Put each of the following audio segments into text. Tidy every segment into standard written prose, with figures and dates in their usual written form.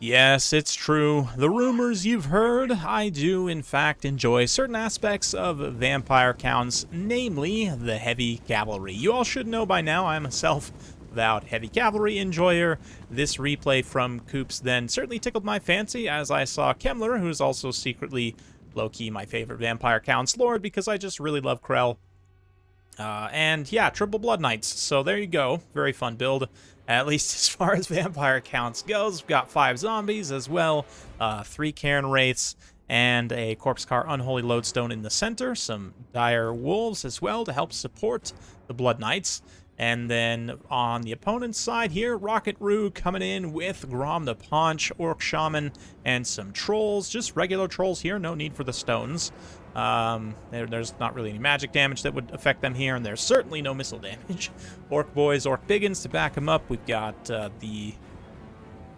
Yes, it's true. The rumors you've heard, I do in fact enjoy certain aspects of vampire counts, namely the heavy cavalry. You all should know by now I'm a self-avowed heavy cavalry enjoyer. This replay from Coops then certainly tickled my fancy as I saw Kemmler, who's also secretly low-key my favorite vampire counts lord because I just really love Krell. And yeah, triple Blood Knights. So there you go. Very fun build, at least as far as vampire counts goes. We've got 5 zombies as well, 3 Cairn Wraiths, and a Corpse Cart Unholy Lodestone in the center. Some Dire Wolves as well to help support the Blood Knights. And then on the opponent's side here, Rocket Roo coming in with Grom the Paunch, Orc Shaman, and some Trolls. Just regular Trolls here, no need for the stones. There's not really any magic damage that would affect them here, and there's certainly no missile damage. Orc Boys, Orc Biggins to back them up. We've got the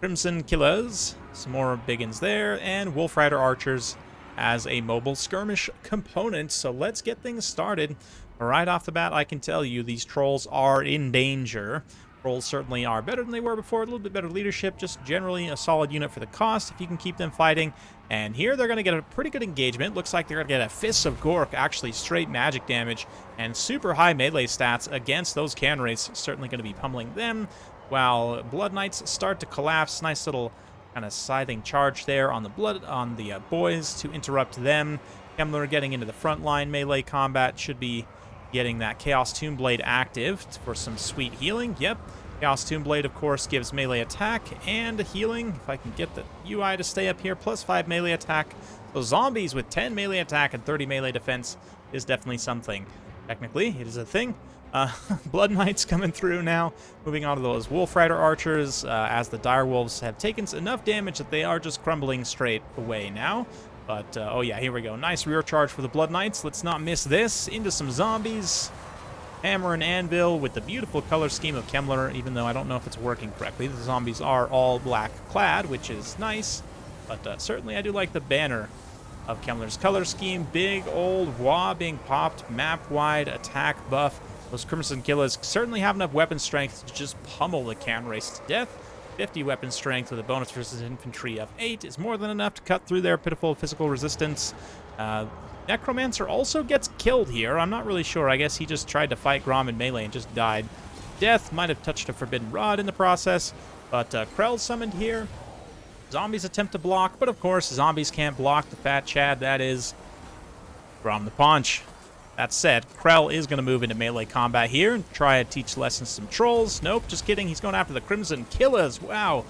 Crimson Killers, some more Biggins there, and Wolf Rider Archers as a mobile skirmish component. So let's get things started. Right off the bat, I can tell you these Trolls are in danger. Trolls certainly are better than they were before, a little bit better leadership, just generally a solid unit for the cost if you can keep them fighting. And here they're going to get a pretty good engagement. Looks like they're going to get a Fists of Gork, actually straight magic damage, and super high melee stats against those Cairn Wraiths, certainly going to be pummeling them, while Blood Knights start to collapse. Nice little kind of scything charge there on the boys to interrupt them. Kemmler getting into the front line melee combat, should be getting that Chaos Tomb Blade active for some sweet healing. Yep, Chaos Tomb Blade, of course, gives melee attack and healing. If I can get the UI to stay up here, plus 5 melee attack. So zombies with 10 melee attack and 30 melee defense is definitely something. Technically, it is a thing. Blood Knights coming through now. Moving on to those Wolf Rider Archers, as the Dire Wolves have taken enough damage that they are just crumbling straight away now. But, oh yeah, here we go. Nice rear charge for the Blood Knights. Let's not miss this. Into some zombies. Hammer and Anvil with the beautiful color scheme of Kemmler, even though I don't know if it's working correctly. The zombies are all black clad, which is nice. But certainly I do like the banner of Kemmler's color scheme. Big old WA being popped, map-wide attack buff. Those Crimson Killers certainly have enough weapon strength to just pummel the Cairn Wraiths to death. 50 weapon strength with a bonus versus infantry of 8 is more than enough to cut through their pitiful physical resistance. Necromancer also gets killed here. I'm not really sure. I guess he just tried to fight Grom in melee and just died. Death might have touched a Forbidden Rod in the process, but Krell summoned here. Zombies attempt to block, but of course zombies can't block the fat Chad. That is Grom the Paunch. That said, Krell is going to move into melee combat here and try to teach lessons to some Trolls. Nope, just kidding. He's going after the Crimson Killers. Wow.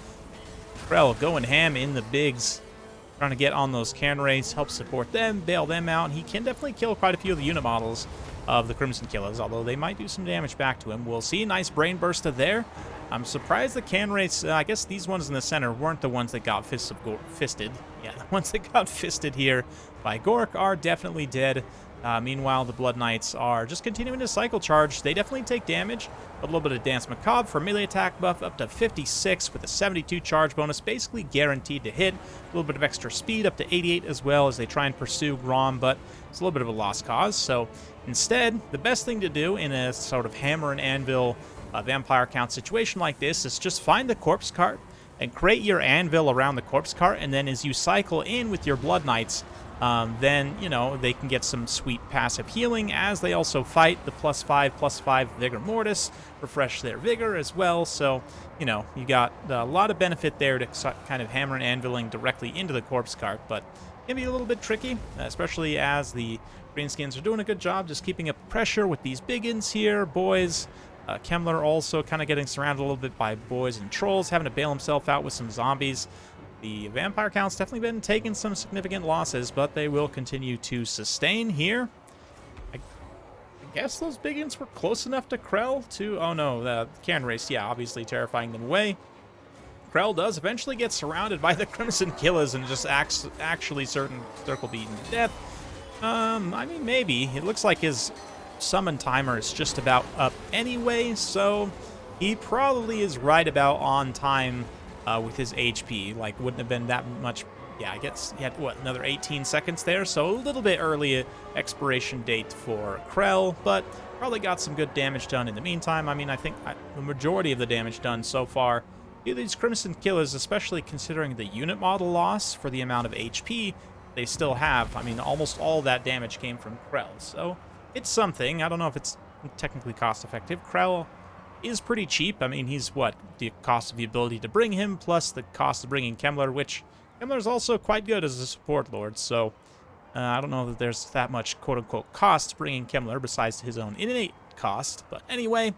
Krell going ham in the bigs. Trying to get on those Cairn Wraiths, help support them, bail them out. He can definitely kill quite a few of the unit models of the Crimson Killers, although they might do some damage back to him. We'll see. Nice brain burster there. I'm surprised the Cairn Wraiths, I guess these ones in the center weren't the ones that got fisted. Yeah, the ones that got fisted here by Gork are definitely dead. Meanwhile, the Blood Knights are just continuing to cycle charge. They definitely take damage. A little bit of Dance Macabre for melee attack buff up to 56 with a 72 charge bonus, basically guaranteed to hit. A little bit of extra speed up to 88 as well as they try and pursue Grom, but it's a little bit of a lost cause. So instead, the best thing to do in a sort of hammer and anvil vampire count situation like this is just find the Corpse Cart and create your anvil around the Corpse Cart, and then as you cycle in with your Blood Knights, then, you know, they can get some sweet passive healing as they also fight. The +5/+5 Vigor Mortis, refresh their Vigor as well. So, you know, you got a lot of benefit there to kind of hammer and anviling directly into the Corpse Cart, but it can be a little bit tricky, especially as the Greenskins are doing a good job just keeping up pressure with these biggins here, boys. Kemmler also kind of getting surrounded a little bit by boys and Trolls, having to bail himself out with some zombies. The vampire count's definitely been taking some significant losses, but they will continue to sustain here. I guess those biggins were close enough to Krell to... Oh no, the Cairn Wraiths, yeah, obviously terrifying them away. Krell does eventually get surrounded by the Crimson Killers and just actually certain circle beaten to death. I mean, maybe. It looks like his summon timer is just about up anyway, so he probably is right about on time with his HP. Like, wouldn't have been that much. Yeah, I guess he had, what, another 18 seconds there, so a little bit early expiration date for Krell, but probably got some good damage done in the meantime. I mean, I think the majority of the damage done so far These Crimson Killers, especially considering the unit model loss for the amount of HP they still have. I mean, almost all that damage came from Krell, so it's something. I don't know if it's technically cost-effective. Krell is pretty cheap. I mean, he's, what, the cost of the ability to bring him, plus the cost of bringing Kemmler, which Kemmler is also quite good as a support lord, so I don't know that there's that much quote-unquote cost bringing Kemmler besides his own innate cost. But anyway,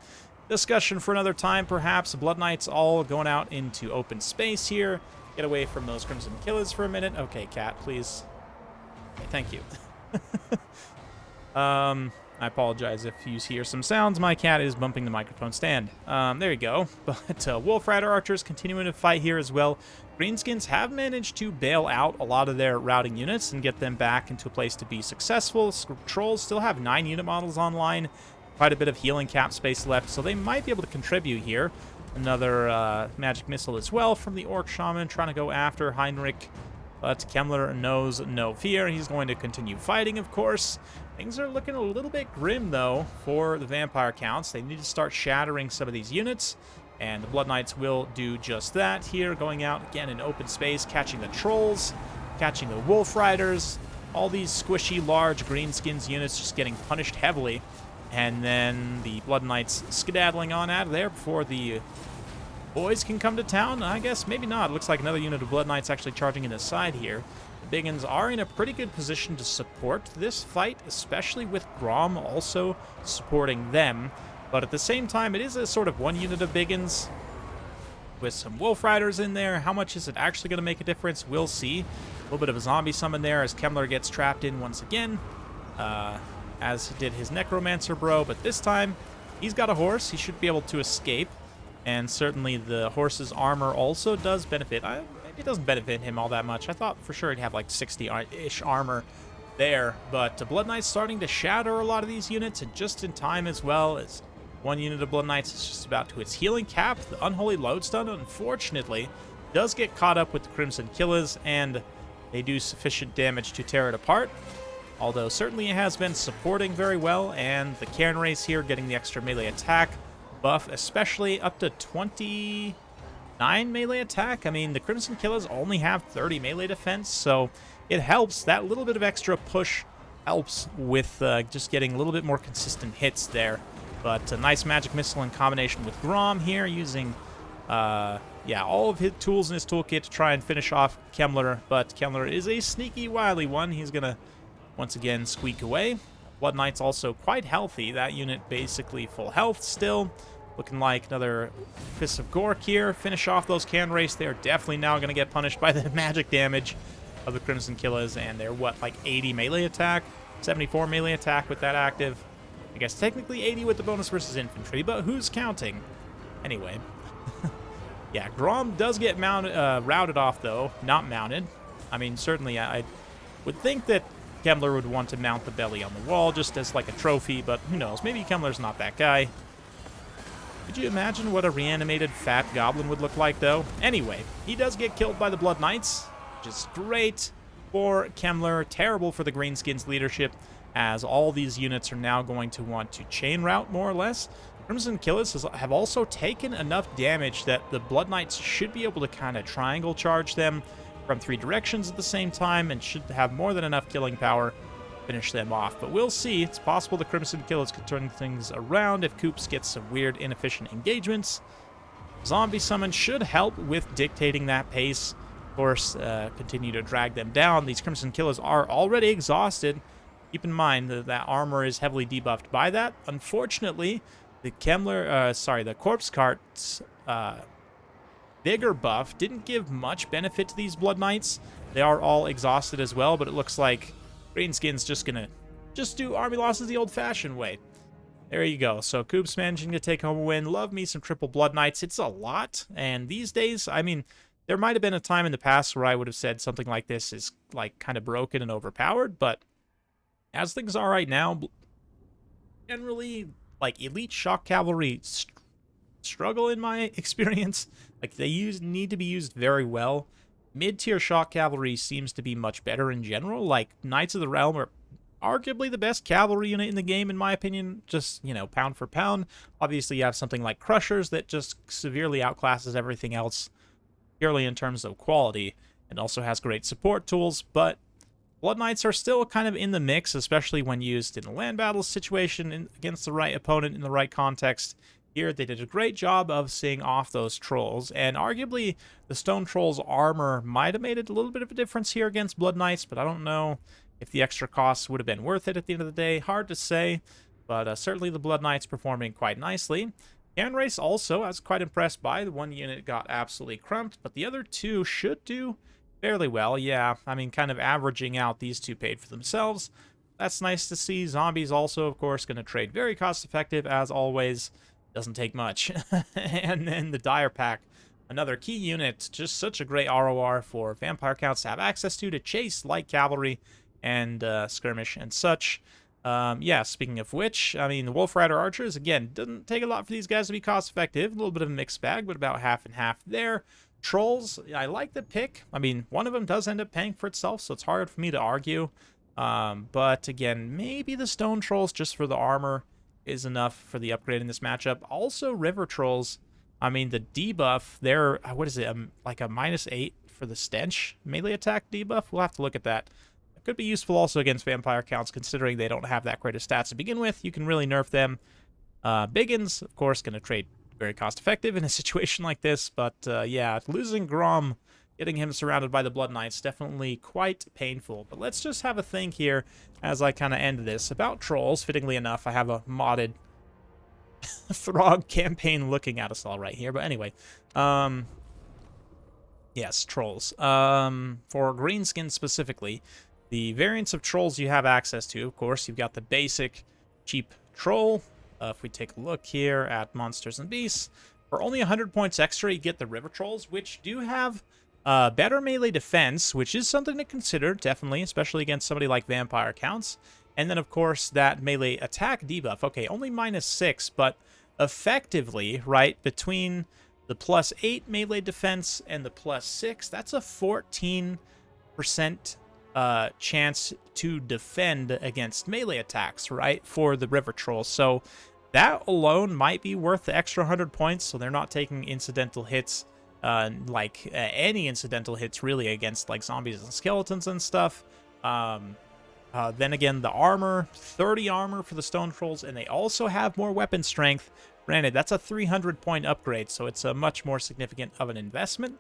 discussion for another time, perhaps. Blood Knights all going out into open space here. Get away from those Crimson Killers for a minute. Okay, cat, please. Okay, thank you. I apologize if you hear some sounds. My cat is bumping the microphone stand. There you go. But Wolf Rider Archers continuing to fight here as well. Greenskins have managed to bail out a lot of their routing units and get them back into a place to be successful. Trolls still have 9 unit models online. Quite a bit of healing cap space left, so they might be able to contribute here. Another magic missile as well from the Orc Shaman trying to go after Heinrich. But Kemmler knows no fear. He's going to continue fighting, of course. Things are looking a little bit grim, though, for the vampire counts. They need to start shattering some of these units, and the Blood Knights will do just that here, going out again in open space, catching the trolls, catching the Wolf Riders, all these squishy, large Greenskins units just getting punished heavily, and then the Blood Knights skedaddling on out of there before the boys can come to town. I guess maybe not. It looks like another unit of Blood Knights actually charging in the side here. The Biggins are in a pretty good position to support this fight, especially with Grom also supporting them. But at the same time, it is a sort of one unit of Biggins with some Wolf Riders in there. How much is it actually going to make a difference? We'll see. A little bit of a zombie summon there as Kemmler gets trapped in once again, as did his Necromancer bro. But this time, he's got a horse. He should be able to escape. And certainly the horse's armor also does benefit. Maybe it doesn't benefit him all that much. I thought for sure he'd have like 60-ish armor there. But Blood Knight's starting to shatter a lot of these units, and just in time as well, as one unit of Blood Knights is just about to its healing cap. The Unholy Lodestone, unfortunately, does get caught up with the Crimson Killers, and they do sufficient damage to tear it apart. Although certainly it has been supporting very well, and the Cairn Race here getting the extra melee attack buff, especially up to 29 melee attack. I mean, the Crimson Killers only have 30 melee defense, so it helps. That little bit of extra push helps with just getting a little bit more consistent hits there. But a nice magic missile in combination with Grom here, using all of his tools in his toolkit to try and finish off Kemmler. But Kemmler is a sneaky, wily one. He's gonna once again squeak away. Blood Knight's also quite healthy. That unit basically full health still. Looking like another Fist of Gork here. Finish off those Can Race. They're definitely now going to get punished by the magic damage of the Crimson Killers. And they're, what, like 80 melee attack? 74 melee attack with that active. I guess technically 80 with the bonus versus infantry, but who's counting? Anyway. Yeah, Grom does get routed off, though. Not mounted. I mean, certainly I would think that Kemmler would want to mount the belly on the wall just as like a trophy, but who knows? Maybe Kemmler's not that guy. Could you imagine what a reanimated fat goblin would look like, though? Anyway, he does get killed by the Blood Knights, which is great for Kemmler, terrible for the Greenskins leadership, as all these units are now going to want to chain route, more or less. Crimson Killers have also taken enough damage that the Blood Knights should be able to kind of triangle charge them from 3 directions at the same time, and should have more than enough killing power to finish them off. But we'll see. It's possible the Crimson Killers could turn things around if Koops gets some weird, inefficient engagements. Zombie Summon should help with dictating that pace. Of course, continue to drag them down. These Crimson Killers are already exhausted. Keep in mind that armor is heavily debuffed by that. Unfortunately, the the Corpse Cart's Vigor buff didn't give much benefit to these Blood Knights. They are all exhausted as well, but it looks like Greenskin's just gonna do army losses the old-fashioned way. There you go. So Koops managing to take home a win. Love me some triple Blood Knights. It's a lot, and these days, I mean, there might have been a time in the past where I would have said something like this is like kind of broken and overpowered, but as things are right now, generally, like, elite shock cavalry struggle in my experience. Like, they need to be used very well. Mid-tier shock cavalry seems to be much better in general. Like, Knights of the Realm are arguably the best cavalry unit in the game, in my opinion, just, you know, pound for pound. Obviously, you have something like Crushers that just severely outclasses everything else purely in terms of quality, and also has great support tools, but Blood Knights are still kind of in the mix, especially when used in a land battle situation against the right opponent in the right context. Here, they did a great job of seeing off those trolls, and arguably the Stone Troll's armor might have made it a little bit of a difference here against Blood Knights, but I don't know if the extra costs would have been worth it at the end of the day. Hard to say, but certainly the Blood Knights performing quite nicely. Can Race also, I was quite impressed by. The one unit got absolutely crumped, but the other two should do fairly well. Yeah, I mean, kind of averaging out, these two paid for themselves. That's nice to see. Zombies also, of course, going to trade very cost-effective, as always. Doesn't take much. And then the Dire Pack, another key unit. Just such a great ROR for Vampire Counts to have access to chase light cavalry and skirmish and such. Yeah, speaking of which, I mean, the Wolf Rider Archers, again, doesn't take a lot for these guys to be cost-effective. A little bit of a mixed bag, but about half and half there. Trolls, I like the pick. I mean, one of them does end up paying for itself, so it's hard for me to argue. But again, maybe the Stone Trolls, just for the armor, is enough for the upgrade in this matchup. Also, River Trolls, I mean, the debuff, they're, what is it, like a -8 for the Stench melee attack debuff? We'll have to look at that. It could be useful also against Vampire Counts, considering they don't have that great of stats to begin with. You can really nerf them. Biggins, of course, going to trade very cost-effective in a situation like this, but yeah, losing Grom, getting him surrounded by the Blood Knights, definitely quite painful. But let's just have a think here as I kind of end this about Trolls. Fittingly enough, I have a modded Throg campaign looking at us all right here, but anyway. Yes, Trolls. For Greenskins specifically, the variants of Trolls you have access to, of course, you've got the basic cheap Troll. If we take a look here at Monsters and Beasts, for only 100 points extra, you get the River Trolls, which do have better melee defense, which is something to consider, definitely, especially against somebody like Vampire Counts. And then, of course, that melee attack debuff. Okay, only -6, but effectively, right, between the +8 melee defense and the +6, that's a 14% chance to defend against melee attacks, right, for the River Trolls. So that alone might be worth the extra 100 points, so they're not taking incidental hits, any incidental hits, really, against, like, zombies and skeletons and stuff. Then again, the armor, 30 armor for the Stone Trolls, and they also have more weapon strength. Granted, that's a 300-point upgrade, so it's a much more significant of an investment.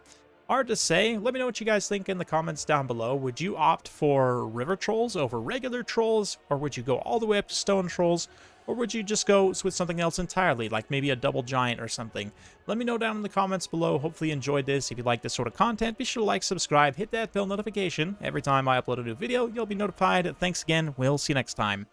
Hard to say. Let me know what you guys think in the comments down below. Would you opt for River Trolls over regular Trolls, or would you go all the way up to Stone Trolls, or would you just go with something else entirely, like maybe a double giant or something? Let me know down in the comments below. Hopefully you enjoyed this. If you like this sort of content, be sure to like, subscribe, hit that bell notification. Every time I upload a new video, you'll be notified. Thanks again. We'll see you next time.